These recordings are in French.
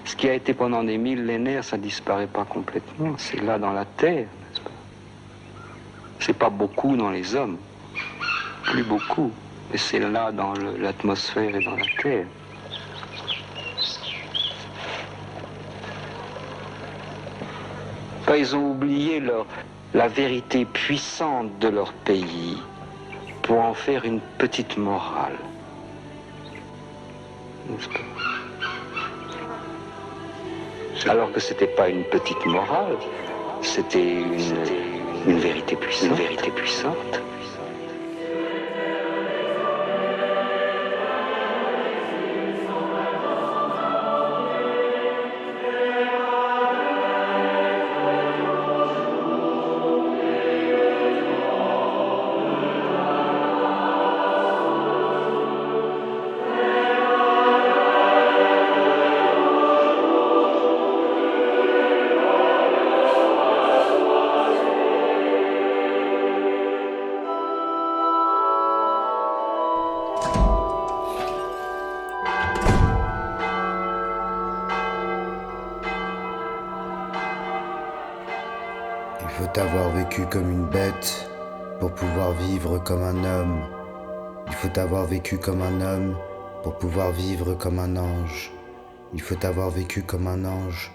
Ce qui a été pendant des millénaires, ça disparaît pas complètement. C'est là dans la terre, n'est-ce pas? C'est pas beaucoup dans les hommes, plus beaucoup. Et c'est là dans l'atmosphère et dans la terre. Enfin, ils ont oublié la vérité puissante de leur pays pour en faire une petite morale. N'est-ce pas? Alors que c'était pas une petite morale, c'était une vérité puissante. Une vérité puissante. Il faut avoir vécu comme une bête pour pouvoir vivre comme un homme. Il faut avoir vécu comme un homme pour pouvoir vivre comme un ange. Il faut avoir vécu comme un ange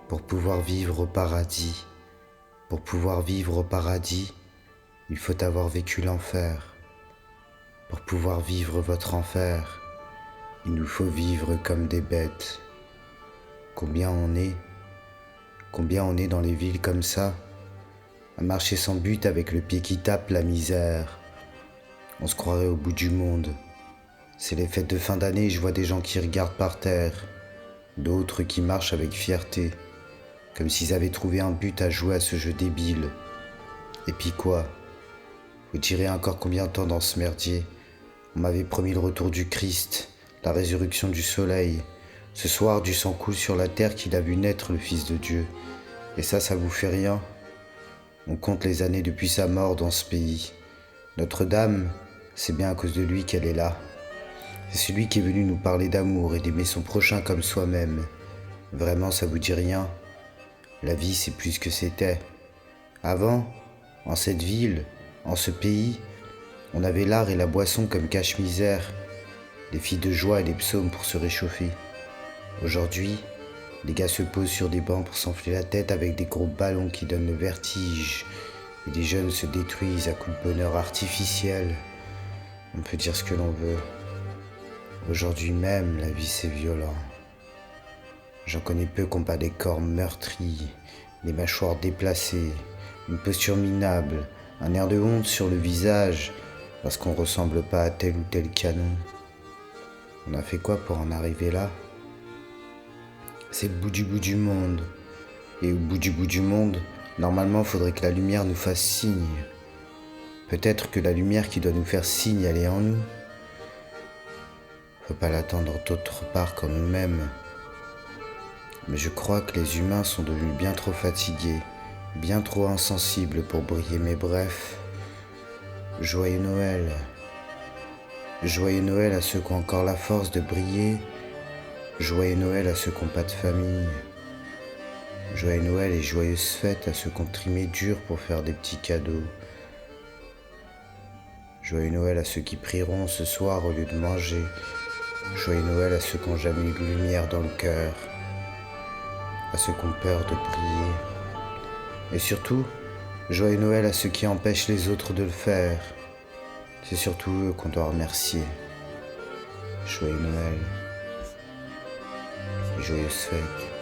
pour pouvoir vivre au paradis. Pour pouvoir vivre au paradis, il faut avoir vécu l'enfer. Pour pouvoir vivre votre enfer, il nous faut vivre comme des bêtes. Combien on est dans les villes comme ça, à marcher sans but avec le pied qui tape la misère. On se croirait au bout du monde. C'est les fêtes de fin d'année, je vois des gens qui regardent par terre, d'autres qui marchent avec fierté, comme s'ils avaient trouvé un but à jouer à ce jeu débile. Et puis quoi? Vous direz encore combien de temps dans ce merdier? On m'avait promis le retour du Christ, la résurrection du soleil. Ce soir, du sang coule sur la terre qu'il a vu naître le Fils de Dieu. Et ça vous fait rien? On compte les années depuis sa mort dans ce pays. Notre-Dame, c'est bien à cause de lui qu'elle est là. C'est celui qui est venu nous parler d'amour et d'aimer son prochain comme soi-même. Vraiment, ça vous dit rien? La vie, c'est plus que c'était. Avant, en cette ville, en ce pays, on avait l'art et la boisson comme cache-misère, des filles de joie et des psaumes pour se réchauffer. Aujourd'hui, les gars se posent sur des bancs pour s'enfler la tête avec des gros ballons qui donnent le vertige, et des jeunes se détruisent à coups de bonheur artificiel. On peut dire ce que l'on veut. Aujourd'hui même, la vie c'est violent. J'en connais peu qui n'ont pas des corps meurtris, des mâchoires déplacées, une posture minable, un air de honte sur le visage, parce qu'on ressemble pas à tel ou tel canon. On a fait quoi pour en arriver là? C'est le bout du monde. Et au bout du monde, normalement, faudrait que la lumière nous fasse signe. Peut-être que la lumière qui doit nous faire signe, elle est en nous. Faut pas l'attendre d'autre part comme nous-mêmes. Mais je crois que les humains sont devenus bien trop fatigués, bien trop insensibles pour briller. Mais bref, joyeux Noël. Joyeux Noël à ceux qui ont encore la force de briller. Joyeux Noël à ceux qui n'ont pas de famille. Joyeux Noël et joyeuses fêtes à ceux qui ont trimé dur pour faire des petits cadeaux. Joyeux Noël à ceux qui prieront ce soir au lieu de manger. Joyeux Noël à ceux qui n'ont jamais eu de lumière dans le cœur. À ceux qui ont peur de prier. Et surtout, joyeux Noël à ceux qui empêchent les autres de le faire. C'est surtout eux qu'on doit remercier. Joyeux Noël. Joyeuses fêtes.